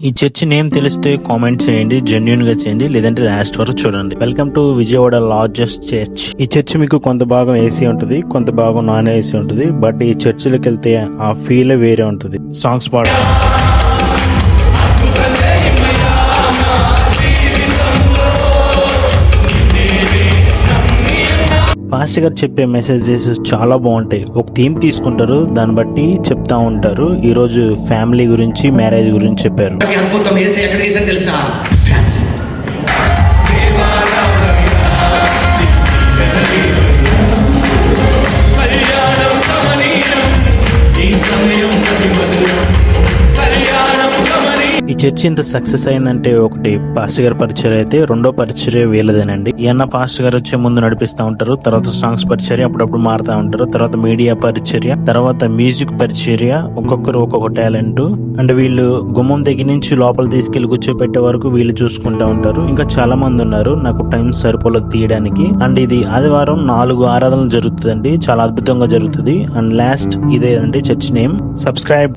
ఈ church name తెలిస్తే comment చేయండి, జెన్యున్ గా చేయండి, లేదంటే లాస్ట్ వరకు చూడండి. Welcome to Vijayawada largest church. ఈ చర్చ్ మీకు కొంత భాగం ఏసీ ఉంటుంది, కొంత భాగం నాన్ ఏసీ ఉంటుంది. బట్ ఈ చర్చిలోకి వెళ్తే ఆ ఫీల్ వేరే ఉంటుంది. సాంగ్స్ పాడతాం. పాస్టర్ గారు చెప్పే మెసేజెస్ చాలా బాగుంటాయి. ఒక థీమ్ తీసుకుంటారు, దాన్ని బట్టి చెప్తా ఉంటారు. ఈ రోజు ఫ్యామిలీ గురించి, మ్యారేజ్ గురించి చెప్పారు. అద్భుతం యేసు ఎక్కడ చేశాడో తెలుసా? ఈ చర్చి ఇంత సక్సెస్ అయిందంటే ఒకటి పాస్టర్ గారి పరిచర్య అయితే, రెండో పరిచర్య వీళ్ళదేనండి. ఈయన పాస్టర్ గారు వచ్చే ముందు నడిపిస్తా ఉంటారు, తర్వాత సాంగ్స్ పరిచర్య అప్పుడప్పుడు మారుతా ఉంటారు, తర్వాత మీడియా పరిచర్య, తర్వాత మ్యూజిక్ పరిచర్య. ఒక్కొక్కరు ఒక్కొక్క టాలెంట్. అండ్ వీళ్ళు గుమ్మం దగ్గర నుంచి లోపల తీసుకెళ్లి కూర్చోపెట్టే వరకు వీళ్ళు చూసుకుంటా ఉంటారు. ఇంకా చాలా మంది ఉన్నారు, నాకు టైం సరిపోలేదు తీయడానికి. అండ్ ఇది ఆదివారం 4 ఆరాధనలు జరుగుతుందండి, చాలా అద్భుతంగా జరుగుతుంది. అండ్ లాస్ట్ ఇదే అండి చర్చ్ నేమ్. సబ్స్క్రైబ్.